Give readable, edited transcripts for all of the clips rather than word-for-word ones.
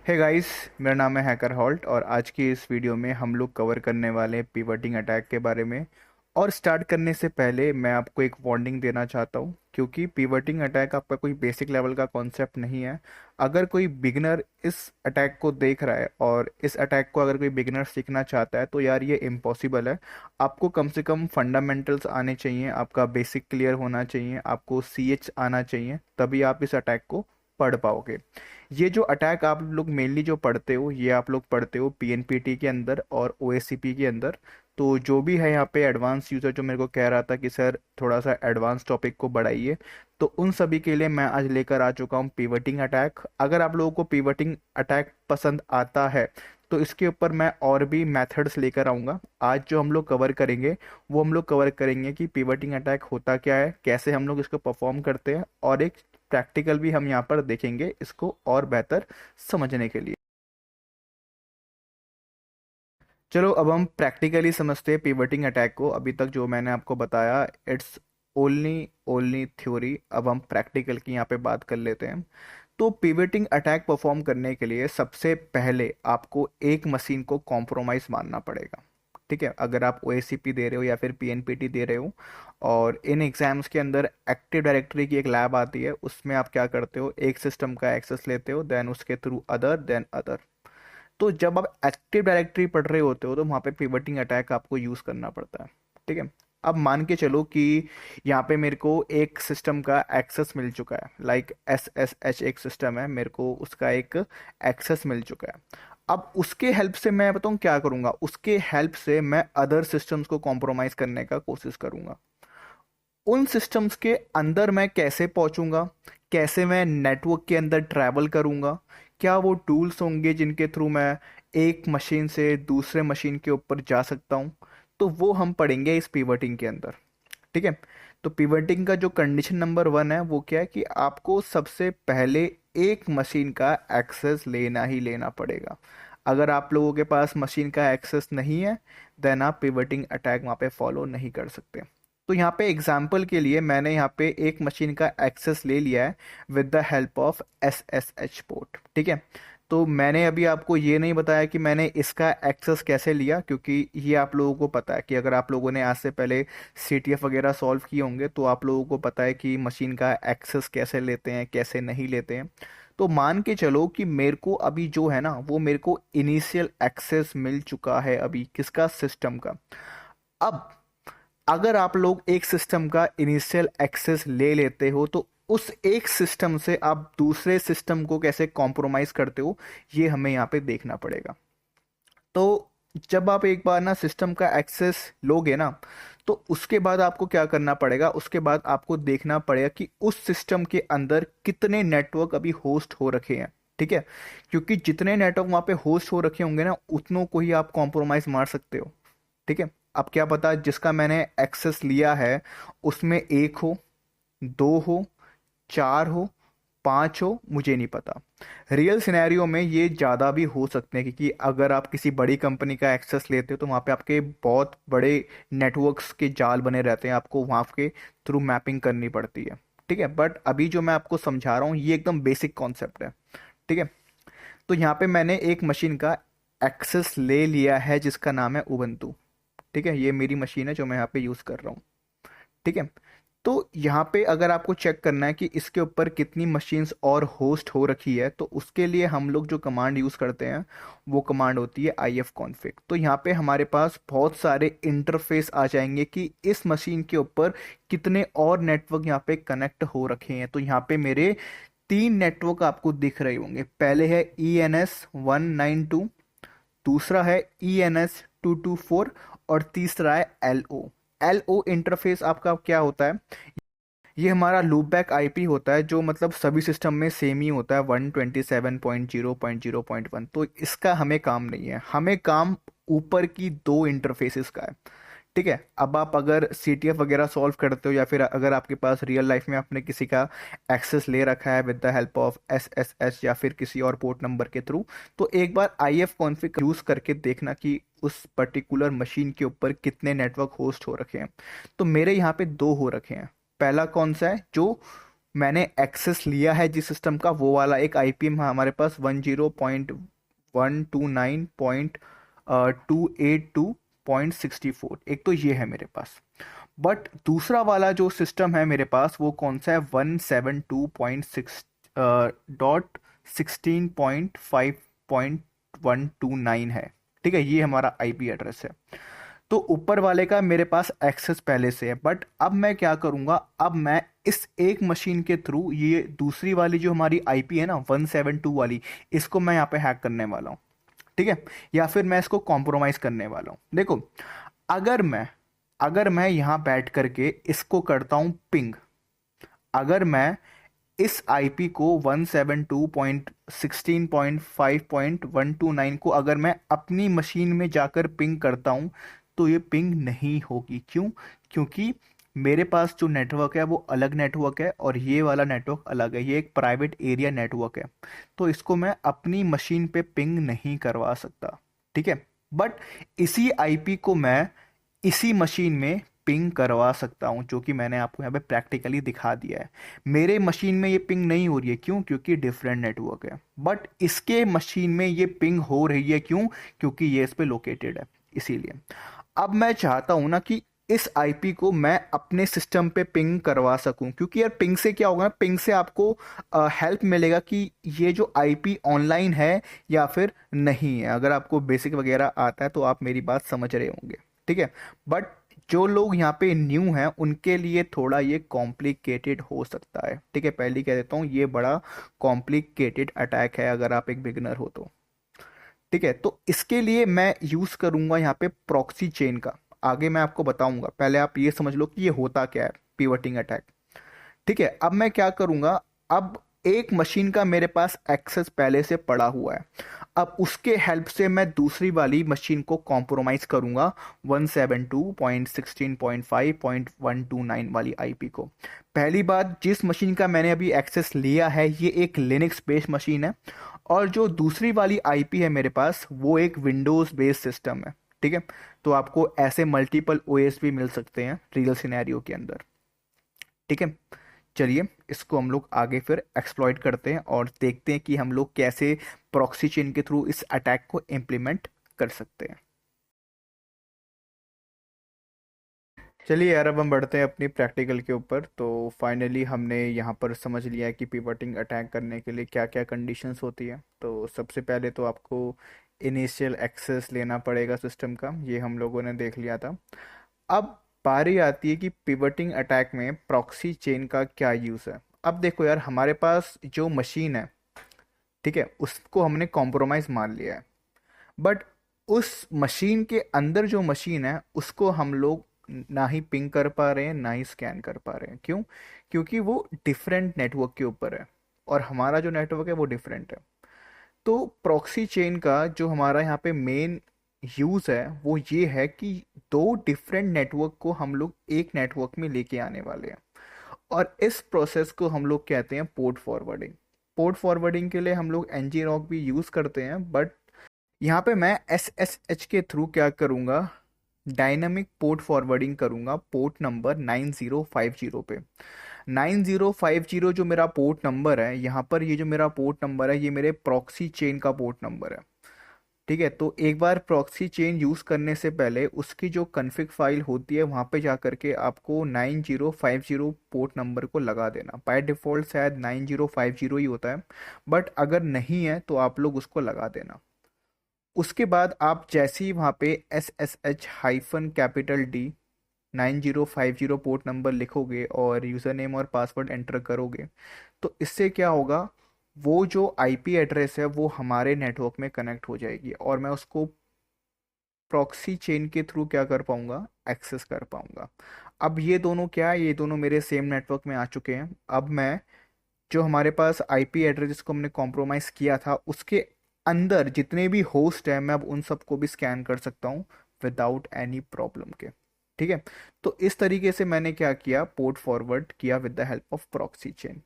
Hey guys, मेरा नाम है हैकर हॉल्ट और आज की इस वीडियो में हम लोग कवर करने वाले हैं पिवटिंग अटैक के बारे में। और स्टार्ट करने से पहले मैं आपको एक वार्निंग देना चाहता हूँ, क्योंकि पिवटिंग अटैक आपका कोई बेसिक लेवल का कॉन्सेप्ट नहीं है। अगर कोई बिगिनर इस अटैक को देख रहा है और इस अटैक को अगर कोई बिगिनर सीखना चाहता है तो यार ये इम्पॉसिबल है। आपको कम से कम फंडामेंटल्स आने चाहिए, आपका बेसिक क्लियर होना चाहिए, आपको CH आना चाहिए, तभी आप इस अटैक को पढ़ पाओगे। ये जो अटैक आप लोग मेनली जो पढ़ते हो, ये आप लोग पढ़ते हो PNPT के अंदर और OSCP के अंदर। तो जो भी है यहाँ पे एडवांस यूज़र जो मेरे को कह रहा था कि सर थोड़ा सा एडवांस टॉपिक को बढ़ाइए, तो उन सभी के लिए मैं आज लेकर आ चुका हूँ पिवटिंग अटैक। अगर आप लोगों को पिवटिंग अटैक पसंद आता है तो इसके ऊपर मैं और भी मेथड्स लेकर आऊँगा। आज जो हम लोग कवर करेंगे वो हम लोग कवर करेंगे कि पिवटिंग अटैक होता क्या है, कैसे हम लोग इसको परफॉर्म करते हैं, और एक प्रैक्टिकल भी हम यहाँ पर देखेंगे इसको और बेहतर समझने के लिए। चलो अब हम प्रैक्टिकली समझते हैं पिवटिंग अटैक को। अभी तक जो मैंने आपको बताया इट्स ओनली ओनली थ्योरी। अब हम प्रैक्टिकल की यहाँ पे बात कर लेते हैं। तो पिवटिंग अटैक परफॉर्म करने के लिए सबसे पहले आपको एक मशीन को कॉम्प्रोमाइज मानना पड़ेगा। ठीक है, अगर आप OSCP दे रहे हो या फिर PNPT दे रहे हो और इन एग्जाम्स के अंदर एक्टिव डायरेक्टरी की एक लैब आती है, उसमें आप क्या करते हो, एक सिस्टम का एक्सेस लेते हो, देन उसके थ्रू अदर, देन अदर। तो जब आप एक्टिव डायरेक्टरी पढ़ रहे होते हो तो वहाँ पे पिवटिंग अटैक आपको यूज़ करना पड़ता है। ठीक है, अब मान के चलो कि यहाँ पे मेरे को एक सिस्टम का एक्सेस मिल चुका है, लाइक SSH एक सिस्टम है, मेरे को उसका एक एक्सेस मिल चुका है। अब उसके हेल्प से मैं बताऊँ क्या करूँगा, उसके हेल्प से मैं अदर सिस्टम्स को कॉम्प्रोमाइज़ करने का कोशिश करूँगा। उन सिस्टम्स के अंदर मैं कैसे पहुंचूंगा, कैसे मैं नेटवर्क के अंदर ट्रैवल करूंगा, क्या वो टूल्स होंगे जिनके थ्रू मैं एक मशीन से दूसरे मशीन के ऊपर जा सकता हूं, तो वो हम पढ़ेंगे इस पिवटिंग के अंदर। ठीक है, तो पिवटिंग का जो कंडीशन नंबर 1 है वो क्या है कि आपको सबसे पहले एक मशीन का एक्सेस लेना ही लेना पड़ेगा। अगर आप लोगों के पास मशीन का एक्सेस नहीं है देन आप पिवटिंग अटैक वहाँ पे फॉलो नहीं कर सकते। तो यहाँ पे एग्जाम्पल के लिए मैंने यहाँ पे एक मशीन का एक्सेस ले लिया है with the help of SSH port. ठीक है, तो मैंने अभी आपको ये नहीं बताया कि मैंने इसका एक्सेस कैसे लिया, क्योंकि ये आप लोगों को पता है कि अगर आप लोगों ने आज से पहले CTF वगैरह सॉल्व किए होंगे तो आप लोगों को पता है कि मशीन का एक्सेस कैसे लेते हैं, कैसे नहीं लेते हैं। तो मान के चलो कि मेरे को अभी जो है ना वो मेरे को इनिशियल एक्सेस मिल चुका है अभी किसका, सिस्टम का। अब अगर आप लोग एक सिस्टम का इनिशियल एक्सेस ले लेते हो तो उस एक सिस्टम से आप दूसरे सिस्टम को कैसे कॉम्प्रोमाइज करते हो, ये हमें यहाँ पे देखना पड़ेगा। तो जब आप एक बार ना सिस्टम का एक्सेस लोगे ना, तो उसके बाद आपको क्या करना पड़ेगा, उसके बाद आपको देखना पड़ेगा कि उस सिस्टम के अंदर कितने नेटवर्क अभी होस्ट हो रखे हैं। ठीक है, क्योंकि जितने नेटवर्क वहाँ पे होस्ट हो रखे होंगे ना उतनों को ही आप कॉम्प्रोमाइज मार सकते हो। ठीक है, अब क्या पता जिसका मैंने एक्सेस लिया है उसमें एक हो, दो हो, चार हो, पांच हो, मुझे नहीं पता। रियल सिनेरियो में ये ज़्यादा भी हो सकते हैं, क्योंकि अगर आप किसी बड़ी कंपनी का एक्सेस लेते हो तो वहाँ पे आपके बहुत बड़े नेटवर्क्स के जाल बने रहते हैं, आपको वहाँ के थ्रू मैपिंग करनी पड़ती है। ठीक है, बट अभी जो मैं आपको समझा रहा हूँ ये एकदम बेसिक कॉन्सेप्ट है। ठीक है, तो यहाँ पे मैंने एक मशीन का एक्सेस ले लिया है जिसका नाम है उबंटू। ठीक है, ये मेरी मशीन है जो मैं यहाँ पे यूज़ कर रहा हूँ। ठीक है, तो यहाँ पे अगर आपको चेक करना है कि इसके ऊपर कितनी मशीन्स और होस्ट हो रखी है, तो उसके लिए हम लोग जो कमांड यूज़ करते हैं वो कमांड होती है ifconfig। तो यहाँ पे हमारे पास बहुत सारे इंटरफेस आ जाएंगे कि इस मशीन के ऊपर कितने और नेटवर्क यहाँ पे कनेक्ट हो रखे हैं। तो यहाँ पे मेरे 3 नेटवर्क आपको दिख रहे होंगे। पहले है ENS 192, दूसरा है ENS 224 और तीसरा है LO इंटरफेस। आपका क्या होता है, ये हमारा लूप बैक IP होता है, जो मतलब सभी सिस्टम में सेम ही होता है, 127.0.0.1। तो इसका हमें काम नहीं है, हमें काम ऊपर की दो इंटरफेसेस का है। ठीक है, अब आप अगर CTF वगैरह सॉल्व करते हो या फिर अगर आपके पास रियल लाइफ में आपने किसी का एक्सेस ले रखा है with the help of SSH या फिर किसी और पोर्ट नंबर के थ्रू, तो एक बार ifconfig यूज करके देखना कि उस पर्टिकुलर मशीन के ऊपर कितने नेटवर्क होस्ट हो रखे हैं। तो मेरे यहाँ पे दो हो रखे हैं। पहला कौन सा है, जो मैंने एक्सेस लिया है जिस सिस्टम का, वो वाला एक आईपी हमारे पास 10.129.282.64, एक तो ये है मेरे पास। बट दूसरा वाला जो सिस्टम है मेरे पास वो कौन सा है, 172.16.5.129 है। ठीक है, ये हमारा आईपी एड्रेस है। तो ऊपर वाले का मेरे पास एक्सेस पहले से है, बट अब मैं क्या करूंगा, अब मैं इस एक मशीन के थ्रू ये दूसरी वाली जो हमारी आईपी है ना 172 वाली, इसको मैं यहाँ पे हैक करने वाला हूँ। ठीक है, या फिर मैं इसको कॉम्प्रोमाइज करने वाला हूँ। देखो, अगर मैं अगर मैं यहाँ बैठ करके इसको करता हूँ पिंग, अगर मैं इस आईपी को 172.16.5.129 को अगर मैं अपनी मशीन में जाकर पिंग करता हूं, तो ये पिंग नहीं होगी। क्यों? क्योंकि मेरे पास जो नेटवर्क है वो अलग नेटवर्क है और ये वाला नेटवर्क अलग है, ये एक प्राइवेट एरिया नेटवर्क है। तो इसको मैं अपनी मशीन पे पिंग नहीं करवा सकता। ठीक है, बट इसी आईपी को मैं इसी मशीन में पिंग करवा सकता हूं, जो कि मैंने आपको यहाँ पे प्रैक्टिकली दिखा दिया है। मेरे मशीन में ये पिंग नहीं हो रही है, क्यों? क्योंकि डिफरेंट नेटवर्क है। बट इसके मशीन में ये पिंग हो रही है, क्यों? क्योंकि ये इस पे लोकेटेड है, इसीलिए। अब मैं चाहता हूं ना कि इस आईपी को मैं अपने सिस्टम पे पिंग करवा सकूं, क्योंकि यार पिंग से क्या होगा, पिंग से आपको हेल्प मिलेगा कि ये जो आईपी ऑनलाइन है या फिर नहीं है। अगर आपको बेसिक वगैरह आता है तो आप मेरी बात समझ रहे होंगे। ठीक है, बट जो लोग यहाँ पे न्यू हैं उनके लिए थोड़ा ये कॉम्प्लिकेटेड हो सकता है। ठीक है, पहले ही कह देता हूँ ये बड़ा कॉम्प्लिकेटेड अटैक है अगर आप एक बिगिनर हो तो। ठीक है, तो इसके लिए मैं यूज करूंगा यहाँ पे प्रॉक्सी चेन का। आगे मैं आपको बताऊंगा, पहले आप ये समझ लो कि ये होता क्या है पिवटिंग अटैक। ठीक है, अब मैं क्या करूंगा, अब एक मशीन का मेरे पास एक्सेस पहले से पड़ा हुआ है, अब उसके हेल्प से मैं दूसरी वाली मशीन को कॉम्प्रोमाइज करूंगा 172.16.5.129 वाली आईपी को। पहली बात, जिस मशीन का मैंने अभी एक्सेस लिया है ये एक लिनक्स बेस्ड मशीन है, और जो दूसरी वाली आईपी है मेरे पास वो एक विंडोज बेस्ड सिस्टम है। ठीक है, तो आपको ऐसे मल्टीपल ओएस भी मिल सकते हैं रियल सिनेरियो के अंदर। ठीक है, चलिए इसको हम लोग आगे फिर एक्सप्लॉइट करते हैं और देखते हैं कि हम लोग कैसे प्रॉक्सी चेन के थ्रू इस अटैक को इम्प्लीमेंट कर सकते हैं। चलिए यार, अब हम बढ़ते हैं अपनी प्रैक्टिकल के ऊपर। तो फाइनली हमने यहाँ पर समझ लिया है कि पिवटिंग अटैक करने के लिए क्या क्या कंडीशंस होती है। तो सबसे पहले तो आपको इनिशियल एक्सेस लेना पड़ेगा सिस्टम का, ये हम लोगों ने देख लिया था। अब बारी आती है कि पिवटिंग अटैक में प्रॉक्सी चेन का क्या यूज़ है। अब देखो यार, हमारे पास जो मशीन है, ठीक है, उसको हमने कॉम्प्रोमाइज़ मान लिया है, बट उस मशीन के अंदर जो मशीन है उसको हम लोग ना ही पिंग कर पा रहे हैं ना ही स्कैन कर पा रहे हैं। क्यों? क्योंकि वो डिफरेंट नेटवर्क के ऊपर है और हमारा जो नेटवर्क है वो डिफरेंट है। तो प्रॉक्सी चेन का जो हमारा यहाँ पे मेन यूज़ है वो ये है कि दो डिफरेंट नेटवर्क को हम लोग एक नेटवर्क में लेके आने वाले हैं, और इस प्रोसेस को हम लोग कहते हैं पोर्ट फॉरवर्डिंग। पोर्ट फॉरवर्डिंग के लिए हम लोग एनजी रॉक भी यूज़ करते हैं, बट यहाँ पे मैं एस एस एच के थ्रू क्या करूँगा, डायनामिक पोर्ट फॉरवर्डिंग करूँगा पोर्ट नंबर 9050 पे। 9050 जो मेरा पोर्ट नंबर है, यहाँ पर ये जो मेरा पोर्ट नंबर है ये मेरे प्रॉक्सी चेन का पोर्ट नंबर है। ठीक है, तो एक बार प्रॉक्सी चेन यूज़ करने से पहले उसकी जो कन्फिग फाइल होती है वहाँ पे जा करके आपको 9050 पोर्ट नंबर को लगा देना। बाय डिफ़ॉल्ट शायद 9050 ही होता है, बट अगर नहीं है तो आप लोग उसको लगा देना। उसके बाद आप जैसे ही वहाँ पे S S H hyphen capital D 9050 port number लिखोगे और यूज़र नेम और पासवर्ड एंटर करोगे, तो इससे क्या होगा, वो जो आईपी एड्रेस है वो हमारे नेटवर्क में कनेक्ट हो जाएगी और मैं उसको प्रॉक्सी चेन के थ्रू क्या कर पाऊंगा, एक्सेस कर पाऊंगा। अब ये दोनों क्या है, ये दोनों मेरे सेम नेटवर्क में आ चुके हैं। अब मैं जो हमारे पास आईपी एड्रेस जिसको हमने कॉम्प्रोमाइज़ किया था उसके अंदर जितने भी होस्ट हैं मैं अब उन सबको भी स्कैन कर सकता हूँ विदाउट एनी प्रॉब्लम के। ठीक है, तो इस तरीके से मैंने क्या किया, पोर्ट फॉरवर्ड किया with the help of proxy chain.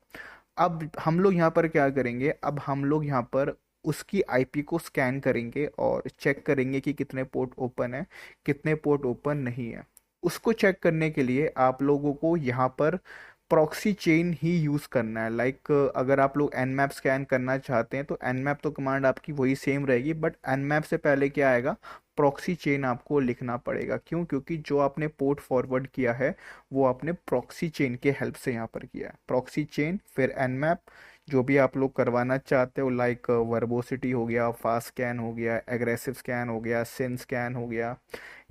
अब हम लोग यहाँ पर क्या करेंगे, अब हम लोग यहाँ पर उसकी आईपी को स्कैन करेंगे और चेक करेंगे कि कितने पोर्ट ओपन है, कितने पोर्ट ओपन नहीं है। उसको चेक करने के लिए आप लोगों को यहाँ पर प्रॉक्सी चेन ही यूज़ करना है। लाइक अगर आप लोग nmap स्कैन करना चाहते हैं तो nmap तो कमांड आपकी वही सेम रहेगी, बट nmap से पहले क्या आएगा, प्रॉक्सी चेन आपको लिखना पड़ेगा। क्यों? क्योंकि जो आपने पोर्ट फॉरवर्ड किया है वो आपने प्रॉक्सी चेन के हेल्प से यहाँ पर किया है। प्रॉक्सी चेन फिर nmap, जो भी आप लोग करवाना चाहते हो, लाइक वर्बोसिटी हो गया, फास्ट स्कैन हो गया, एग्रेसिव स्कैन हो गया, सिन स्कैन हो गया,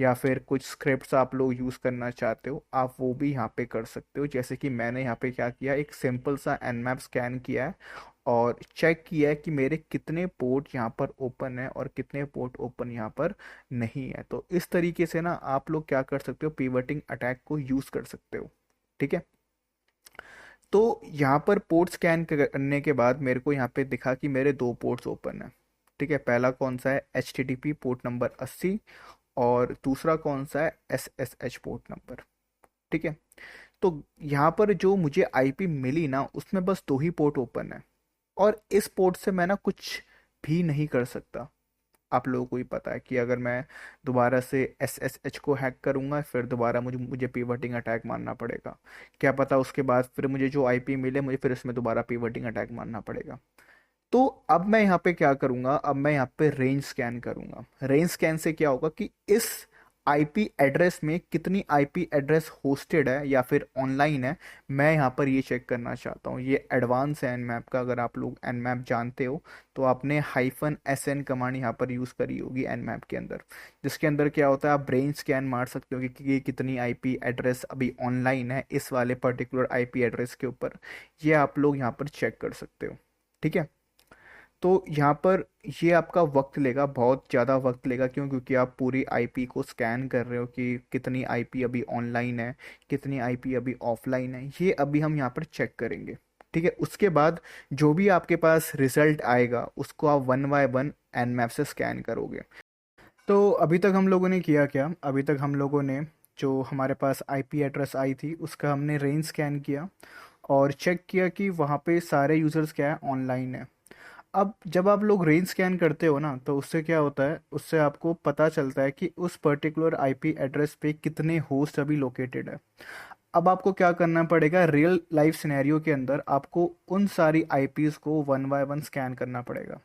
या फिर कुछ स्क्रिप्ट्स आप लोग यूज़ करना चाहते हो, आप वो भी यहाँ पे कर सकते हो। जैसे कि मैंने यहाँ पे क्या किया, एक सिंपल सा nmap स्कैन किया है और चेक किया है कि मेरे कितने पोर्ट यहाँ पर ओपन है और कितने पोर्ट ओपन यहाँ पर नहीं है। तो इस तरीके से ना आप लोग क्या कर सकते हो, पिवटिंग अटैक को यूज़ कर सकते हो। ठीक है। तो यहाँ पर पोर्ट स्कैन करने के बाद मेरे को यहाँ पे दिखा कि मेरे दो पोर्ट्स ओपन है। ठीक है, पहला कौन सा है, HTTP पोर्ट नंबर 80, और दूसरा कौन सा है, SSH पोर्ट नंबर। ठीक है। तो यहाँ पर जो मुझे आईपी मिली ना, उसमें बस दो ही पोर्ट ओपन है, और इस पोर्ट से मैं ना कुछ भी नहीं कर सकता। आप लोगों को ही पता है कि अगर मैं दोबारा से SSH को हैक करूंगा, फिर दोबारा मुझे मुझे पिवटिंग अटैक मारना पड़ेगा। क्या पता उसके बाद फिर मुझे जो आईपी मिले, मुझे फिर इसमें दोबारा पिवटिंग अटैक मारना पड़ेगा। तो अब मैं यहाँ पे क्या करूँगा, अब मैं यहाँ पे रेंज स्कैन करूँगा। रेंज स्कैन से क्या होगा कि इस आईपी एड्रेस में कितनी आईपी एड्रेस होस्टेड है या फिर ऑनलाइन है, मैं यहाँ पर ये चेक करना चाहता हूँ। ये एडवांस है nmap का। अगर आप लोग nmap जानते हो तो आपने -sn कमांड यहाँ पर यूज़ करी होगी nmap के अंदर, जिसके अंदर क्या होता है, आप रेंज स्कैन मार सकते हो कि ये कितनी आईपी एड्रेस अभी ऑनलाइन है इस वाले पर्टिकुलर आईपी एड्रेस के ऊपर। ये आप लोग यहाँ पर चेक कर सकते हो। ठीक है। तो यहाँ पर ये आपका वक्त लेगा, बहुत ज़्यादा वक्त लेगा। क्यों? क्योंकि आप पूरी आईपी को स्कैन कर रहे हो कि कितनी आईपी अभी ऑनलाइन है, कितनी आईपी अभी ऑफलाइन है, ये अभी हम यहाँ पर चेक करेंगे। ठीक है। उसके बाद जो भी आपके पास रिजल्ट आएगा उसको आप वन बाय वन nmap से स्कैन करोगे। तो अभी तक हम लोगों ने किया क्या, अभी तक हम लोगों ने जो हमारे पास आईपी एड्रेस आई थी उसका हमने रेंज स्कैन किया और चेक किया कि वहाँ पे सारे यूज़र्स क्या है, ऑनलाइन है। अब जब आप लोग रेंज स्कैन करते हो ना, तो उससे क्या होता है, उससे आपको पता चलता है कि उस पर्टिकुलर आईपी एड्रेस पे कितने होस्ट अभी लोकेटेड है। अब आपको क्या करना पड़ेगा, रियल लाइफ सिनेरियो के अंदर आपको उन सारी आईपीज़ को वन बाय वन स्कैन करना पड़ेगा।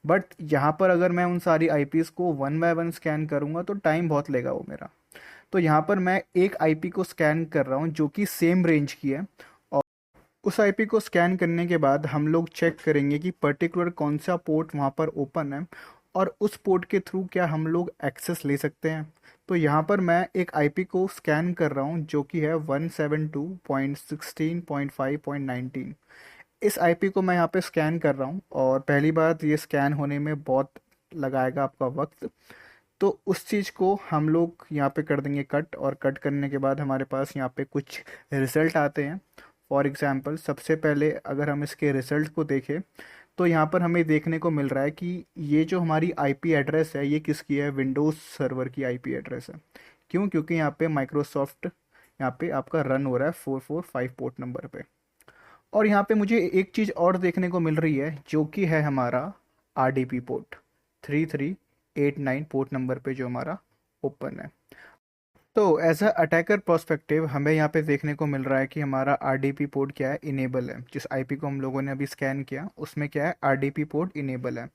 बट यहाँ पर अगर मैं उन सारी आईपीज़ को वन बाय वन स्कैन करूँगा तो टाइम बहुत लेगा वो मेरा। तो यहाँ पर मैं एक आईपी को स्कैन कर रहा हूँ जो कि सेम रेंज की है। उस आईपी को स्कैन करने के बाद हम लोग चेक करेंगे कि पर्टिकुलर कौन सा पोर्ट वहाँ पर ओपन है और उस पोर्ट के थ्रू क्या हम लोग एक्सेस ले सकते हैं। तो यहाँ पर मैं एक आईपी को स्कैन कर रहा हूँ जो कि है 172.16.5.19। इस आईपी को मैं यहाँ पे स्कैन कर रहा हूँ, और पहली बात ये स्कैन होने में बहुत लगाएगा आपका वक्त। तो उस चीज़ को हम लोग यहाँ पे कर देंगे कट, और कट करने के बाद हमारे पास यहाँ पे कुछ रिज़ल्ट आते हैं। फॉर एग्ज़ाम्पल सबसे पहले अगर हम इसके रिज़ल्ट को देखें तो यहाँ पर हमें देखने को मिल रहा है कि ये जो हमारी आईपी एड्रेस है ये किसकी है, विंडोज़ सर्वर की आईपी एड्रेस है। क्यों? क्योंकि यहाँ पे माइक्रोसॉफ्ट यहाँ पे आपका रन हो रहा है 445 पोर्ट नंबर पे। और यहाँ पे मुझे एक चीज़ और देखने को मिल रही है जो कि है हमारा RDP पोर्ट 3389 पोर्ट नंबर पे जो हमारा ओपन है। तो एज अ अटैकर पर्सपेक्टिव हमें यहाँ पे देखने को मिल रहा है कि हमारा RDP पोर्ट क्या है, इनेबल है। जिस आईपी को हम लोगों ने अभी स्कैन किया उसमें क्या है, RDP पोर्ट इनेबल है।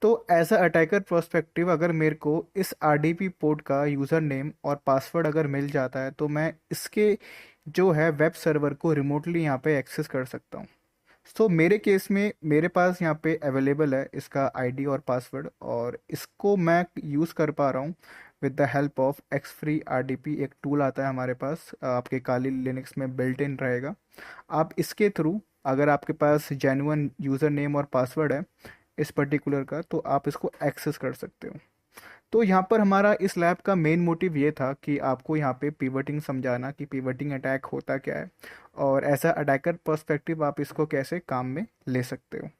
तो एज अ अटैकर पर्सपेक्टिव अगर मेरे को इस RDP पोर्ट का यूज़र नेम और पासवर्ड अगर मिल जाता है तो मैं इसके जो है वेब सर्वर को रिमोटली यहाँ पे एक्सेस कर सकता हूँ। सो मेरे केस में मेरे पास यहाँ पे अवेलेबल है इसका आईडी और पासवर्ड, और इसको मैं यूज़ कर पा रहा हूँ with the help of xfree RDP। एक टूल आता है हमारे पास, आपके काली लिनक्स में बिल्ट इन रहेगा। आप इसके थ्रू अगर आपके पास जेन्युइन यूज़र नेम और पासवर्ड है इस पर्टिकुलर का, तो आप इसको एक्सेस कर सकते हो। तो यहाँ पर हमारा इस लैब का मेन मोटिव ये था कि आपको यहाँ पे पिवटिंग समझाना कि पिवटिंग अटैक होता क्या है, और ऐसा अटैकर पर्सपेक्टिव आप इसको कैसे काम में ले सकते हो।